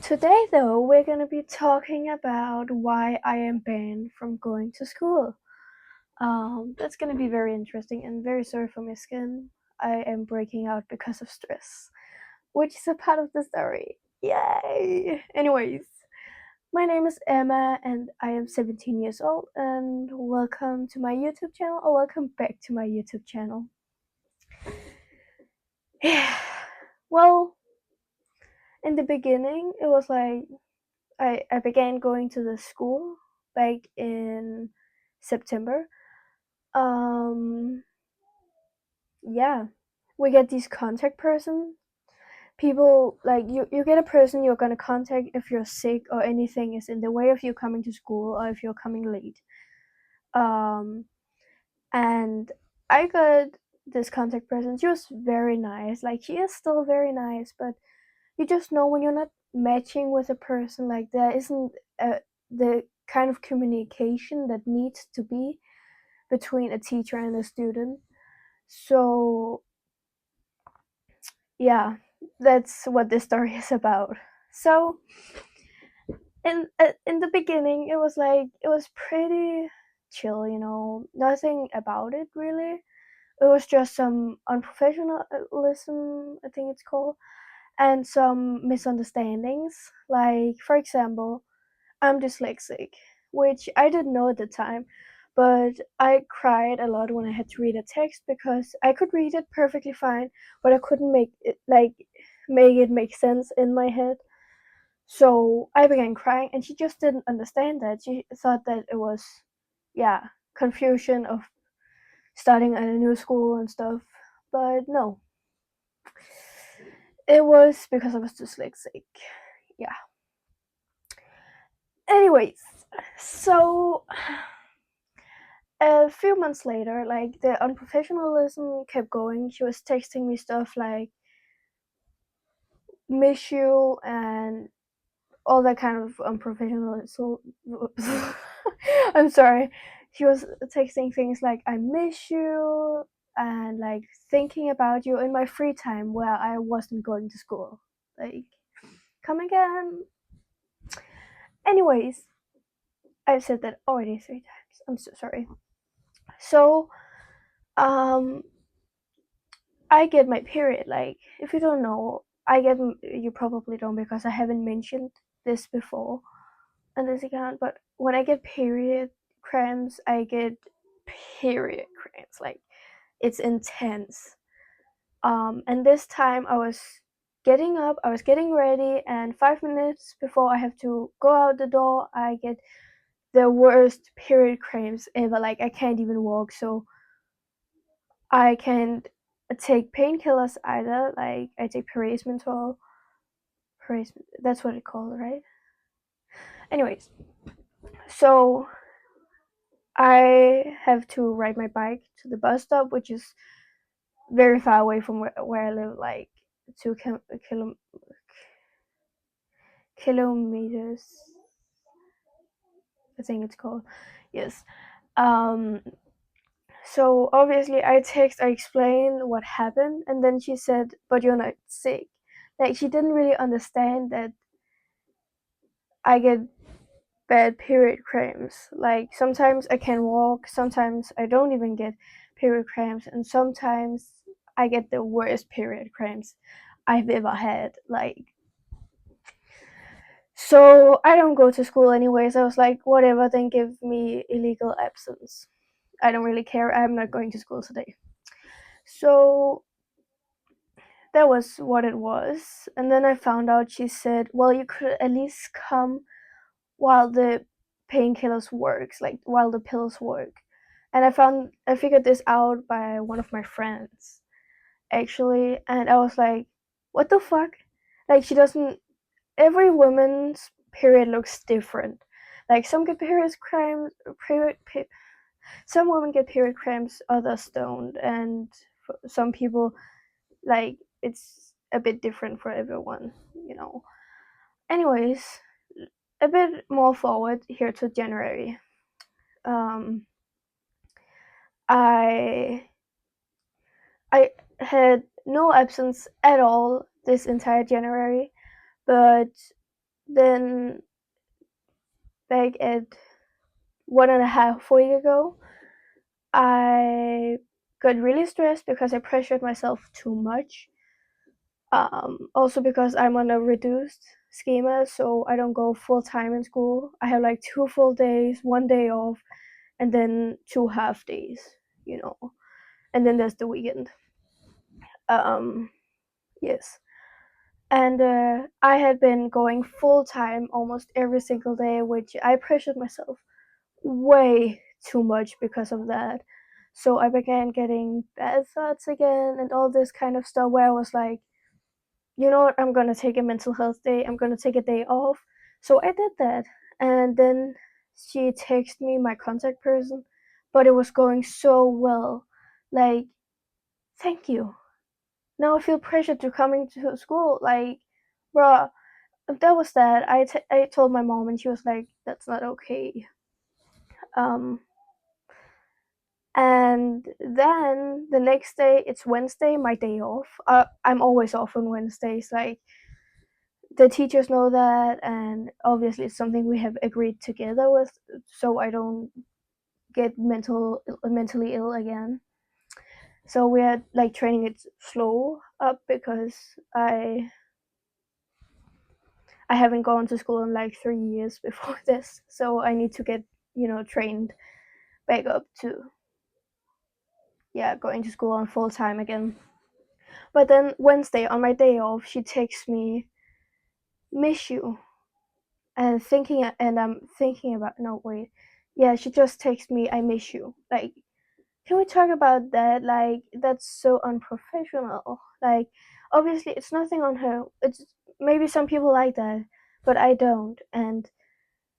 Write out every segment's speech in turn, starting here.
Today, though, we're going to be talking about why I am banned from going to school. That's going to be very interesting and very sorry for my skin. I am breaking out because of stress, which is a part of the story. Yay! Anyways, my name is Emma and I am 17 years old, and welcome to my YouTube channel, or welcome back to my YouTube channel. Well, in the beginning, it was like I began going to the school back in September. Um, yeah, we get these contact person. People like you get a person you're gonna contact if you're sick or anything is in the way of you coming to school or if you're coming late. Um, and I got this contact person. She was very nice. Like she is still very nice, but you just know when you're not matching with a person, like there isn't the kind of communication that needs to be between a teacher and a student. So yeah, that's what this story is about. So in the beginning, it was pretty chill, nothing about it really. It was just some unprofessionalism, I think it's called, and some misunderstandings. Like, for example, I'm dyslexic, which I didn't know at the time, but I cried a lot when I had to read a text because I could read it perfectly fine, but I couldn't make it make sense in my head. So I began crying, and she just didn't understand that. She thought that it was, yeah, confusion of starting at a new school and stuff. But no, it was because I was dyslexic. Yeah. Anyways, so a few months later, like the unprofessionalism kept going. She was texting me stuff like "miss you" and all that kind of unprofessional. So I'm sorry. She was texting things like "I miss you" and like thinking about you in my free time where I wasn't going to school. Like, come again. Anyways, I've said that already 3 times. I'm so sorry. So, um, I get my period. Like, if you don't know, you probably don't because I haven't mentioned this before on this account. But when I get period cramps, I get period cramps. Like, it's intense. And this time I was getting up, I was getting ready, and 5 minutes before I have to go out the door, I get the worst period cramps ever. Like, I can't even walk, so I can't take painkillers either. Like, I take paracetamol. That's what it's called, right? Anyways, so I have to ride my bike to the bus stop, which is very far away from where I live, like 2 kilometers, I think it's called. Yes. Um, so obviously I explained what happened, and then she said, "But you're not sick." Like, she didn't really understand that I get bad period cramps. Like, sometimes I can walk, sometimes I don't even get period cramps, and sometimes I get the worst period cramps I've ever had. Like, so I don't go to school anyways. I was like, whatever, then give me illegal absence. I don't really care. I'm not going to school today. So that was what it was. And then I found out she said, well, you could at least come while the painkillers works, like while the pills work. And I figured this out by one of my friends, actually, and I was like, what the fuck? Like, she doesn't every woman's period looks different. Like, some get some women get period cramps, others don't, and some people, like, it's a bit different for everyone. Anyways, a bit more forward here to January. Um, I I had no absence at all this entire January, but Then back at 1.5 weeks ago, I got really stressed because I pressured myself too much. Also because I'm on a reduced schema, so I don't go full time in school. I have like 2 full days, 1 day off, and then 2 half days, you know, and then there's the weekend. Um, yes. And I had been going full time almost every single day, which I pressured myself way too much because of that. So I began getting bad thoughts again and all this kind of stuff where I was like, you know what, I'm gonna take a mental health day, I'm gonna take a day off. So I did that. And then she texted me my contact person, but it was going so well. Like, thank you. Now I feel pressured to coming to school. Like, bruh, if that was that, I told my mom and she was like, that's not okay. Um, and then the next day, it's Wednesday, my day off. I'm always off on Wednesdays. Like, the teachers know that, and obviously it's something we have agreed together with, so I don't get mentally ill again. So we are like training it slow up because I haven't gone to school in like 3 years before this, so I need to get trained back up to going to school on full time again. But then Wednesday on my day off, she texts me, "Miss you," and I'm thinking about no wait, yeah, she just texts me, "I miss you." Like, can we talk about that? Like, that's so unprofessional. Like, obviously it's nothing on her. It's maybe some people like that, but I don't. And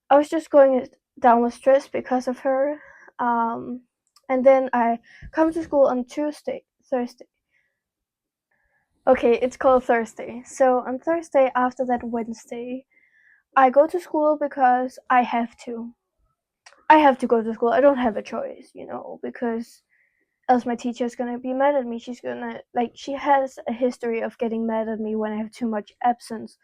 I was just going down with stress because of her. Um, and then I come to school on Thursday. Okay, it's called Thursday. So on Thursday after that Wednesday, I go to school because I have to. I have to go to school. I don't have a choice, because else my teacher is gonna be mad at me. She's gonna she has a history of getting mad at me when I have too much absence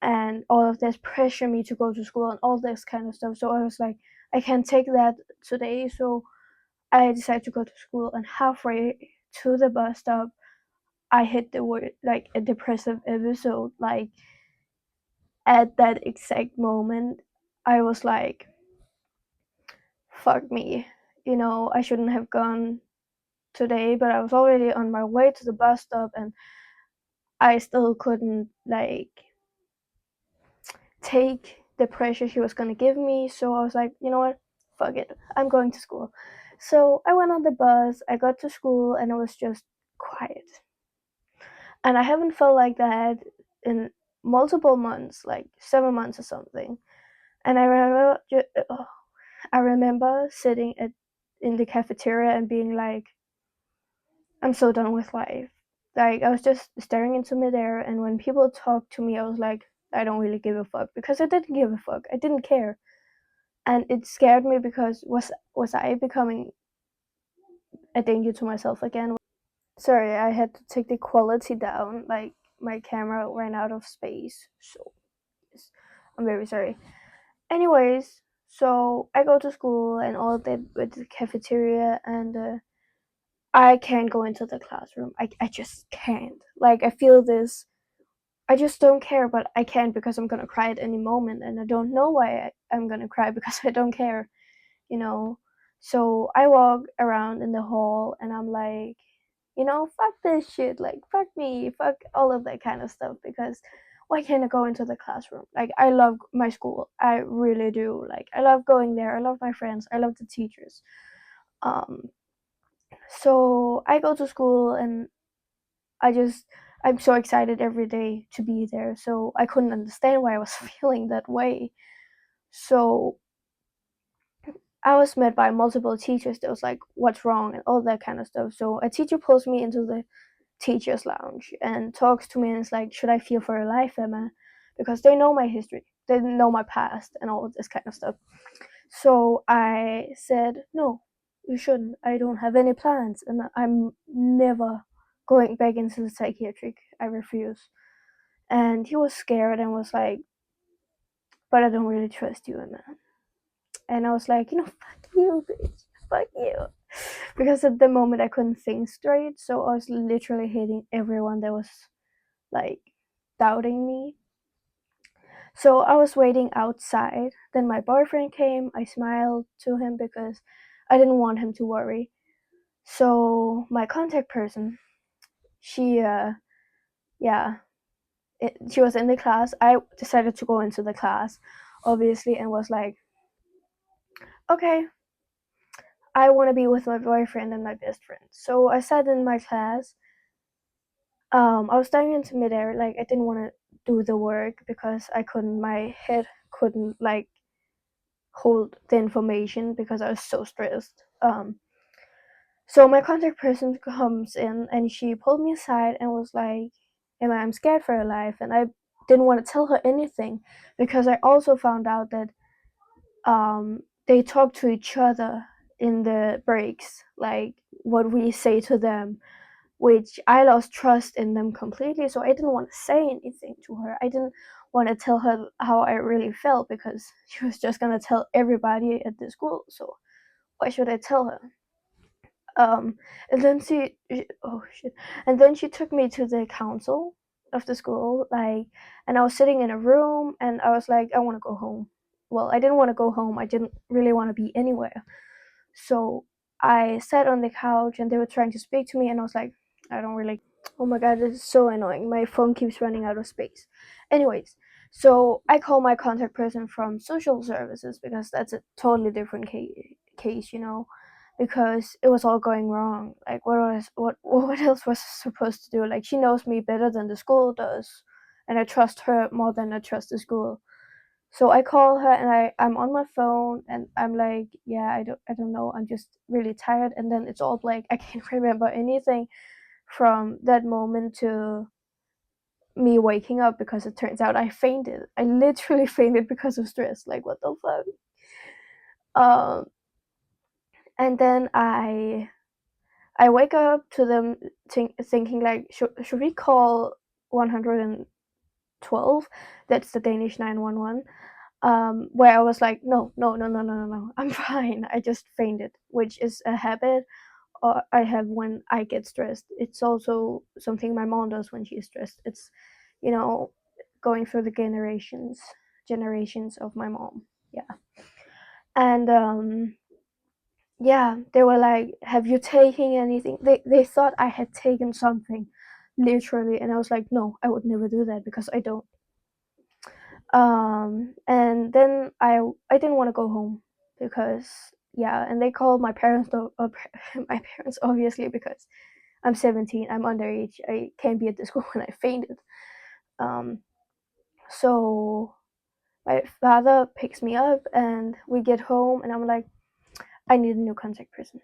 and all of this pressure me to go to school and all this kind of stuff. So I was like, I can't take that today. So I decided to go to school, and halfway to the bus stop, I hit the word like a depressive episode. Like, at that exact moment, I was like, fuck me. I shouldn't have gone today, but I was already on my way to the bus stop and I still couldn't take the pressure she was gonna give me. So I was like, you know what? Fuck it. I'm going to school. So I went on the bus, I got to school, and it was just quiet. And I haven't felt like that in multiple months, like 7 months or something. And I remember sitting in the cafeteria and being like, I'm so done with life. Like, I was just staring into midair, and when people talked to me, I was like, I don't really give a fuck, because I didn't give a fuck. I didn't care, and it scared me because was I becoming a danger to myself again? Sorry, I had to take the quality down. Like, my camera ran out of space, so yes, I'm very sorry. Anyways, so I go to school and all that with the cafeteria, and I can't go into the classroom. I just can't. Like, I feel this. I just don't care, but I can't because I'm gonna cry at any moment, and I don't know why I'm gonna cry because I don't care, you know. So I walk around in the hall, and I'm like, fuck this shit. Like, fuck me, fuck all of that kind of stuff. Because why can't I go into the classroom? Like, I love my school. I really do. Like, I love going there. I love my friends. I love the teachers. Um, so I go to school, and I'm so excited every day to be there. So I couldn't understand why I was feeling that way. So I was met by multiple teachers that was like, what's wrong, and all that kind of stuff. So a teacher pulls me into the teachers lounge and talks to me, and it's like, should I feel for your life, Emma? Because they know my history, they know my past and all of this kind of stuff. So I said, no, you shouldn't. I don't have any plans, and I'm never going back into the psychiatric. I refuse. And he was scared and was like, but I don't really trust you, Emma. And I was like, fuck you, bitch, fuck you. Because at the moment I couldn't think straight, so I was literally hating everyone that was like doubting me. So I was waiting outside. Then my boyfriend came. I smiled to him because I didn't want him to worry. So my contact person, she, yeah, she was in the class. I decided to go into the class, obviously, and was like, okay, I want to be with my boyfriend and my best friend. So I sat in my class. I was staring into midair, like I didn't want to do the work because I couldn't. My head couldn't like hold the information because I was so stressed. So my contact person comes in and she pulled me aside and was like, Emma, I'm scared for your life. And I didn't want to tell her anything because I also found out that they talk to each other in the breaks, like what we say to them, which I lost trust in them completely. So I didn't want to say anything to her. I didn't want to tell her how I really felt because she was just going to tell everybody at the school. So why should I tell her? And then oh shit, and then she took me to the council of the school, like, and I was sitting in a room, and I was like, I want to go home. Well, I didn't want to go home. I didn't really want to be anywhere. So I sat on the couch, and they were trying to speak to me, and I was like, I don't really. Oh my god, this is so annoying. My phone keeps running out of space. Anyways, so I call my contact person from social services because that's a totally different case, because it was all going wrong. Like what else was I supposed to do? Like she knows me better than the school does, and I trust her more than I trust the school. So I call her and I'm on my phone and I'm like, yeah, I don't know. I'm just really tired, and then it's all blank. I can't remember anything from that moment to me waking up because it turns out I fainted. I literally fainted because of stress. Like what the fuck? Um, and then I wake up to them thinking like, should we call 112? That's the Danish 911. Where I was like, no, no, no, no, no, no, no, I'm fine. I just fainted, which is a habit I have when I get stressed. It's also something my mom does when she's stressed. It's, you know, going through the generations of my mom. Yeah. And yeah, they were like, have you taken anything? They thought I had taken something, literally, and I was like, no, I would never do that because I don't. And then I didn't want to go home because yeah, and they called my parents my parents obviously because I'm 17, I'm underage, I can't be at the school when I fainted. Um, so my father picks me up and we get home and I'm like, I need a new contact person.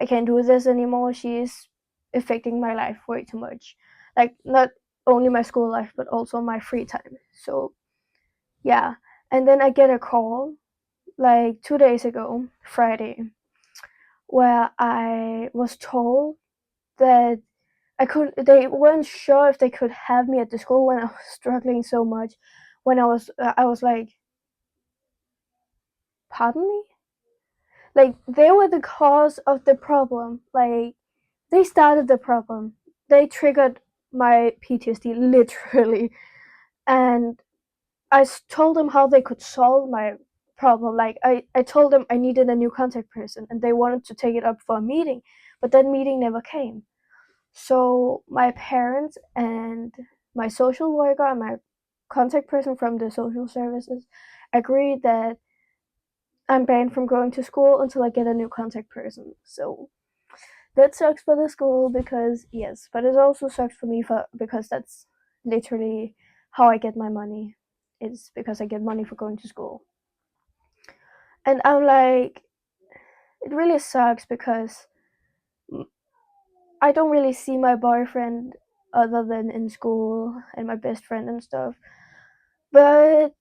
I can't do this anymore. She's affecting my life way too much. Like not only my school life but also my free time. So yeah. And then I get a call like 2 days ago, Friday, where I was told that they weren't sure if they could have me at the school when I was struggling so much. When I was like, pardon me? Like they were the cause of the problem. Like they started the problem. They triggered my PTSD literally, and I told them how they could solve my problem. Like I told them I needed a new contact person, and they wanted to take it up for a meeting, but that meeting never came. So my parents and my social worker and my contact person from the social services agreed that I'm banned from going to school until I get a new contact person. So that sucks for the school because yes, but it also sucks for me because that's literally how I get my money. It's because I get money for going to school. And I'm like, it really sucks because I don't really see my boyfriend other than in school and my best friend and stuff. But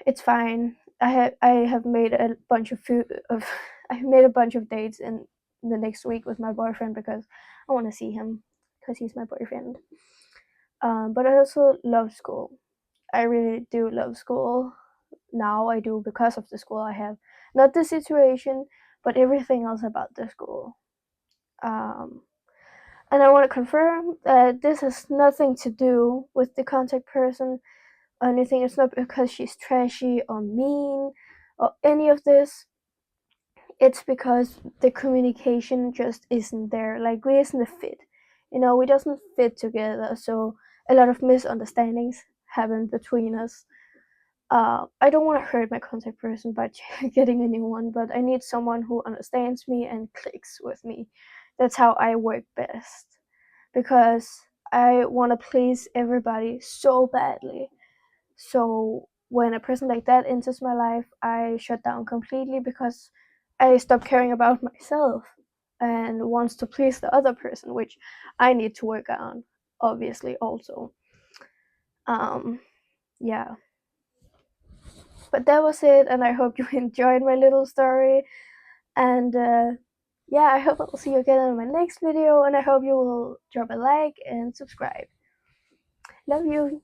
it's fine. I have made a bunch of I made a bunch of dates in the next week with my boyfriend because I want to see him because he's my boyfriend. But I also love school. I really do love school. Now I do because of the school I have. Not the situation, but everything else about the school. Um, and I want to confirm that this has nothing to do with the contact person or anything. It's not because she's trashy or mean or any of this. It's because the communication just isn't there. Like, we isn't a fit. We doesn't fit together. So a lot of misunderstandings happen between us. I don't want to hurt my contact person by getting a new one, but I need someone who understands me and clicks with me. That's how I work best. Because I want to please everybody so badly. So when a person like that enters my life, I shut down completely because I stop caring about myself and wants to please the other person, which I need to work on, obviously, also. Yeah. But that was it, and I hope you enjoyed my little story. And yeah, I hope I'll see you again in my next video, and I hope you will drop a like and subscribe. Love you.